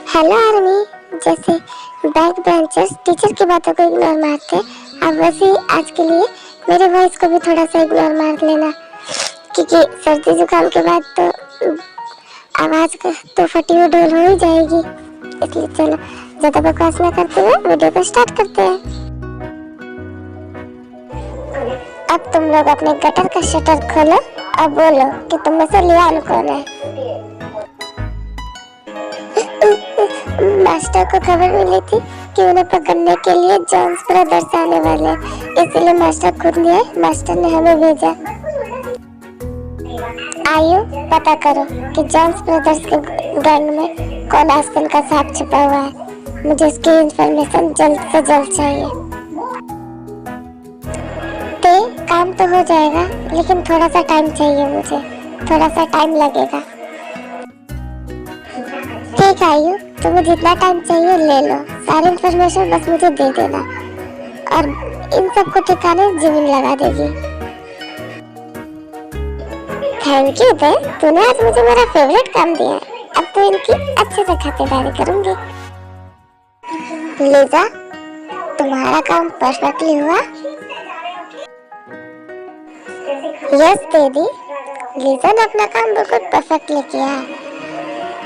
Hello army. जैसे back benchers teacher की बातों को इग्नोर मारते, अब वैसे ही आज के लिए मेरे वॉइस को भी थोड़ा सा इग्नोर मार लेना, क्योंकि सर्दी जुकाम के बाद तो आवाज तो फटी हुई ढोल हो ही जाएगी। इसलिए चलो ज्यादा बकवास न करते हुए वीडियो को स्टार्ट करते हैं। अब तुम लोग अपने गटर का शटर खोलो और बोलो कि तुम में से लियान कौन है। मास्टर को खबर मिली थी कि उन्हें पकड़ने के लिए जॉन्स ब्रदर्स आने वाले हैं, इसलिए मास्टर खुद नहीं आए, मास्टर ने हमें भेजा। आइयो पता करो कि जॉन्स ब्रदर्स के गैंग में कौन आजकल का सांप छुपा हुआ है। मुझे इसकी इंफॉर्मेशन जल्द से जल्द चाहिए। काम तो हो जाएगा, लेकिन थोड़ा सा टाइम चाहिए, मुझे थोड़ा सा टाइम लगेगा। ठीक है आयु, तुम्हें जितना टाइम चाहिए ले लो, सारी इंफॉर्मेशन बस मुझे दे देना और इन सबको ठिकाने जमीन लगा देगी। थैंक यू दे, तूने आज मुझे मेरा फेवरेट काम दिया है। अब तो इनकी अच्छे से खातिरदारी करूंगी। लीजा, तुम्हारा काम परफेक्टली हुआ। यस दीदी, लीजा ने अपना काम बिल्कुल परफेक्टली किया है।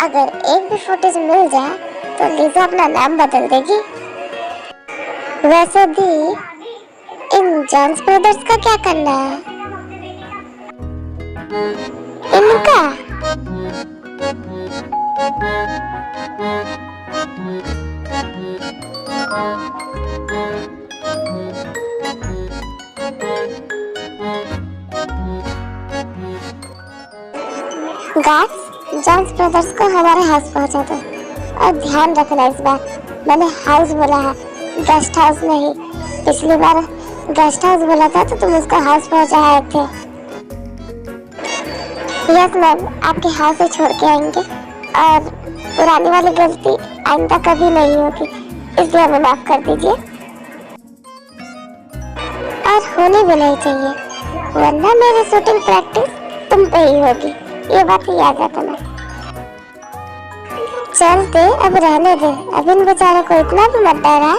अगर एक भी फुटेज मिल जाए तो लीजा अपना नाम बदल देगी। वैसे दी, इन जॉन्स ब्रदर्स का क्या करना है? इनका गाइस, जॉन्स ब्रदर्स को हमारे हाउस पहुंचा दो और ध्यान रखना, इस बार मैंने हाउस बोला है, गेस्ट हाउस नहीं। पिछली बार गेस्ट हाउस बोला था तो तुम उसको हाउस पहुंचाए थे। यस मैम, आपके हाउस से छोड़ के आएंगे और पुरानी वाली गलती आइंदा कभी नहीं होगी, इसलिए हमें माफ कर दीजिए। और होनी भी नहीं चाहिए, वरना मेरी शूटिंग प्रैक्टिस तुम पे ही होगी, ये बात याद रखना। चलते अब रहने दे, अब इन बेचारों को इतना भी मत डरा।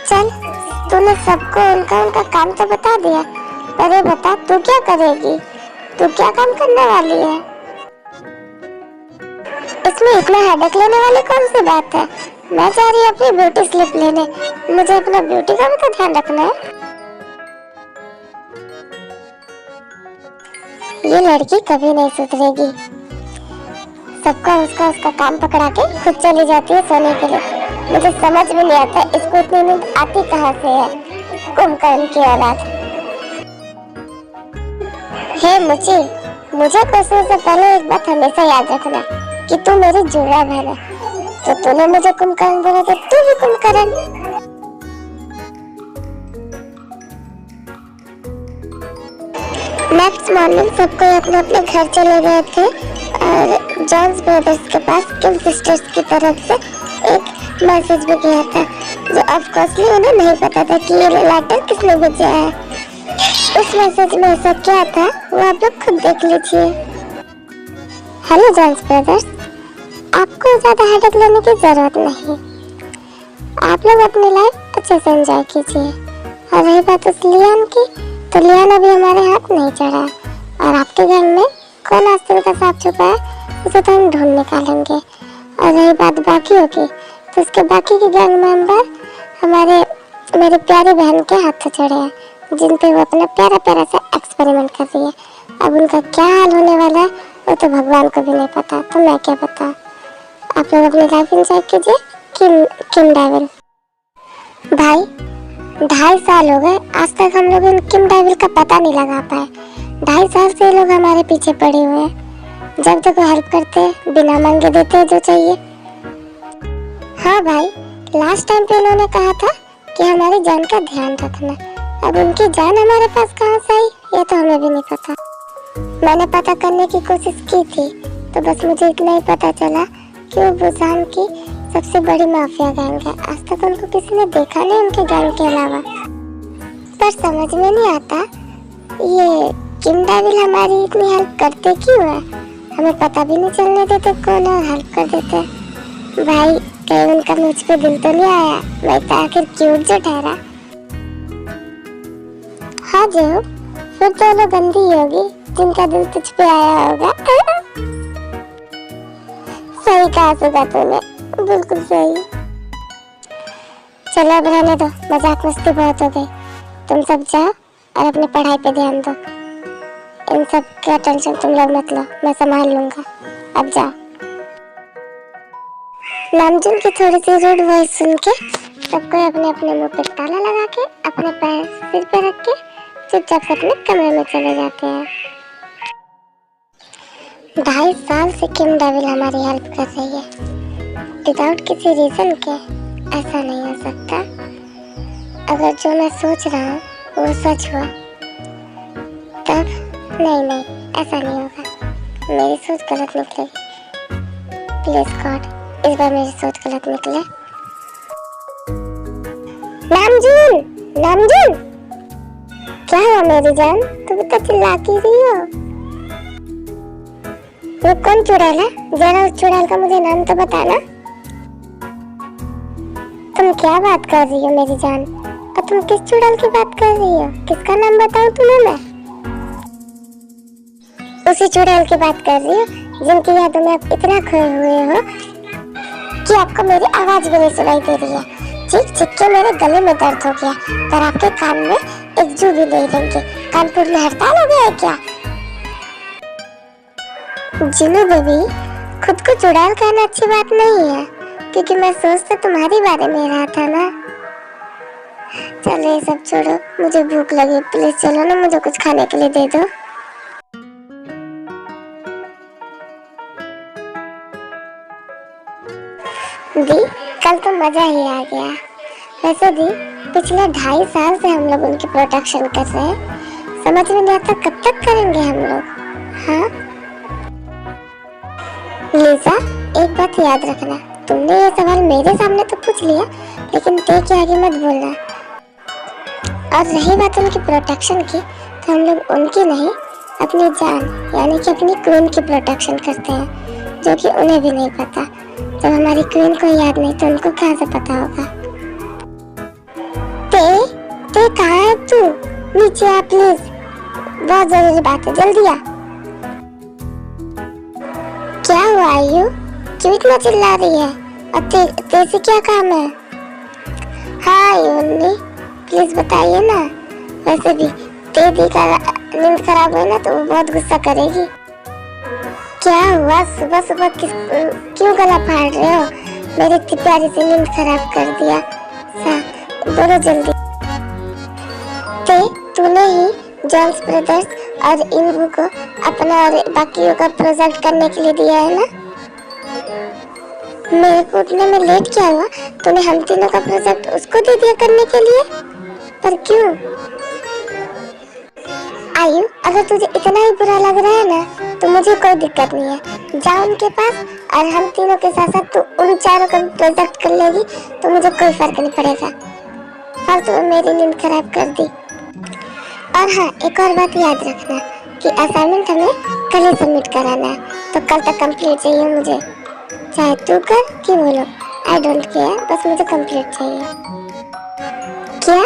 चल, तूने सबको उनका काम तो बता दिया, पर ये बता तू क्या करेगी, तू क्या काम करने वाली है? इसमें इतना हेडेक लेने वाली कौन सी बात है? मैं जा रही हूँ अपनी ब्यूटी स्लिप लेने, मुझे अपना ब्यूटी का भी तो ध्यान रखना है। ये लड़की कभी नहीं सुधरेगी, सबका उसका काम पकड़ा के खुद चली जाती है सोने के लिए। मुझे समझ में नहीं आता इसको इतनी नींद आती कहाँ से है, कुंभकर्ण की औलाद। हे मुझे पूछने से पहले एक बात हमेशा याद रखना कि तू मेरी जुड़वा बहन है, तो तूने मुझे कुंभकर्ण बोला तो तू भी कुंभकर्ण। नेक्स्ट मॉर्निंग सब कोई अपने अपने घर चले गए थे और जॉन्स ब्रदर्स के पास किम सिस्टर्स की तरफ से एक मैसेज भी गया था, जो ऑफकोर्सली उन्हें नहीं पता था कि ये लेटर किसने भेजा है। उस मैसेज में ऐसा क्या था वो आप लोग खुद देख लीजिए। हेलो जॉन्स ब्रदर्स, आपको ज्यादा हेडेक लेने की जरूरत नहीं, आप लोग अपनी लाइफ अच्छे से एंजॉय कीजिए। और रही बात उस लियान की, तो लियान अभी हमारे हाथ नहीं चढ़ा और आपके गैंग में कौन आजकल का सांप छुपा है उसे तो हम ढूंढ निकालेंगे। और रही बात बाकी होगी तो उसके बाकी के गैंग मेंबर मेरी प्यारी बहन के हाथ चढ़े हैं, जिन पे वो अपना प्यारा प्यारा सा एक्सपेरिमेंट कर रही है। अब उनका क्या हाल होने वाला है वो तो भगवान को भी नहीं पता, तो मैं क्या पता। आप लोग अपनी लाइफ एंजॉय कीजिए। किम डेविल भाई, 2.5 साल हो गए, आज तक हम लोग इन किम डेविल का पता नहीं लगा पाए। 2.5 साल से ये लोग हमारे पीछे पड़े हुए हैं, जब तक वो हेल्प करते बिना मांगे देते जो चाहिए। हाँ भाई, लास्ट टाइम पे उन्होंने कहा था कि हमारी जान का ध्यान रखना, अब उनकी जान हमारे पास कहाँ से आई ये तो हमें भी नहीं पता। मैंने पता करने की कोशिश की थी, तो बस मुझे इतना ही पता चला कि वो बुसान की सबसे बड़ी माफिया गैंग है। आज तक उनको किसी ने देखा नहीं उनके गैंग के अलावा, पर समझ में नहीं आता ये किम डेविल हमारी इतनी हेल्प करते क्यों है। हमें पता भी नहीं चलने देते कौन और हेल्प कर देते। भाई कहीं उनका मुझ पे दिल तो नहीं आया, मैं तो आखिर क्यूट जो ठहरा। हाँ जो फिर तो वो गंदी होगी जिनका दिल तुझ पे आया होगा। सही कहा सुगा तूने, बिल्कुल सही। चलो अब रहने दो, मजाक मस्ती बहुत हो गई। तुम सब जाओ और अपनी पढ़ाई पे ध्यान दो। इन सब का टेंशन तुम लोग मत लो, मैं संभाल लूंगा। अब जाओ। नामजुन की थोड़ी सी रूड वॉइस सुन के सबको अपने अपने मुंह पे ताला लगा के अपने पैर सिर पे रख के चुपचाप अपने कमरे में चले जाते हैं। 2.5 साल से किम डेविल हमारी हेल्प कर रही है विदाउट किसी रीजन के। ऐसा नहीं हो सकता। अगर जो मैं सोच रहा हूँ वो सच हुआ तब नहीं, ऐसा नहीं होगा। मेरी सोच गलत निकलेगी। प्लीज गॉड, इस बार मेरी सोच गलत निकले। नामजुन क्या हुआ मेरी जान, तुम इतना चिल्ला क्यों रही हो? वो कौन चुड़ैल है? जरा उस चुड़ैल का मुझे नाम तो बताना। तुम क्या बात कर रही हो मेरी जान? और तुम किस चुड़ैल की बात कर रही हो? किसका नाम बताऊं तुम्हें मैं? उसी चुड़ैल की बात कर रही हो जिनकी यादों में आप इतना खोए हुए हो कि आपको मेरी आवाज भी नहीं सुनाई दे रही है। चीख के मेरे गले में दर्द हो गया, पर आपके कान में एक जू भी नहीं रहेंगे। कानपुर में हड़ताल हो गया है क्या? जिनू बेबी, खुद को चुड़ैल कहना अच्छी बात नहीं है, क्योंकि मैं सोच तो तुम्हारे बारे में रहा था ना। चलो ये सब छोड़ो, मुझे भूख लगी, प्लीज चलो ना मुझे कुछ खाने के लिए दे दो। दी, कल तो मजा ही आ गया। वैसे दी, पिछले 2.5 साल से हम लोग उनकी प्रोटेक्शन कर रहे हैं। समझ में नहीं आता कब तक करेंगे हम लोग। हाँ लीजा, एक बात याद रखना, तुमने ये सवाल मेरे सामने तो पूछ लिया, लेकिन ते के आगे मत बोलना। और रही बात उनकी प्रोटेक्शन की, तो हम लोग उनकी नहीं, अपनी जान यानी कि अपनी क्वीन की प्रोटेक्शन करते हैं, जो कि उन्हें भी नहीं पता। जब हमारी क्वीन को याद नहीं तो उनको कहाँ से पता होगा? ते कहाँ है तू? नीचे आ प्लीज, बहुत जरूरी बात है, जल्दी आ। क्या हुआ आयु, क्यों इतना चिल्ला रही है? और ते से क्या काम है? हाँ आयु, प्लीज बताइए ना। वैसे भी तेरी का नींद खराब है ना तो वो बहुत गुस्सा करेगी। क्या हुआ, सुबह सुबह क्यों गला फाड़ रहे हो? मेरी इतनी प्यारी सी नींद खराब कर दिया। बोलो जल्दी। तूने ही जॉन्स ब्रदर्स और इनबू को अपना और बाकियों का प्रोजेक्ट करने के लिए दिया है ना? मेरे को उठने में लेट क्या हुआ? तूने हम तीनों का प्रोजेक्ट उसको दे दिया करने के लिए, पर क्यों? आयु, अगर तुझे इतना ही बुरा लग रहा है ना तो मुझे कोई दिक्कत नहीं है। जा उनके पास और हम तीनों के साथ साथ तू उन चारों का प्रोजेक्ट कर लेगी तो मुझे कोई फर्क नहीं पड़ेगा। फालतू में मेरी नींद खराब कर दी। और हाँ, एक और बात याद रखना कि असाइनमेंट हमें कल ही सबमिट कराना है, तो कल तक कंप्लीट चाहिए मुझे। चाहे तू कर कि वो लोग, आई डोंट केयर, बस मुझे कंप्लीट चाहिए। क्या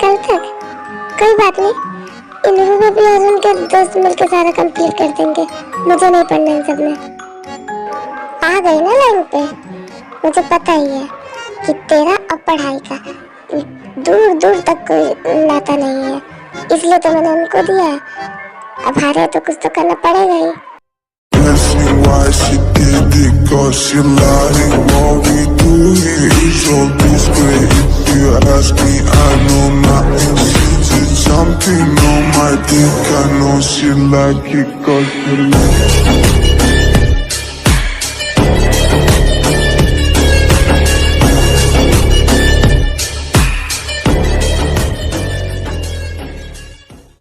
कल तक? कोई बात नहीं, इनबू में भी और उनके दोस्त मिलकर सारा कंप्लीट कर देंगे। मुझे नहीं पढ़ना इन सब में। आ गई ना लाइन पे? मुझे पता ही है कि तेरा और पढ़ाई का दूर दूर तक कोई नाता नहीं है, इसलिए तो मैंने उनको दिया है। अब हारे तो कुछ तो करना पड़ेगा ही। Something on my dick, I know she like it 'cause she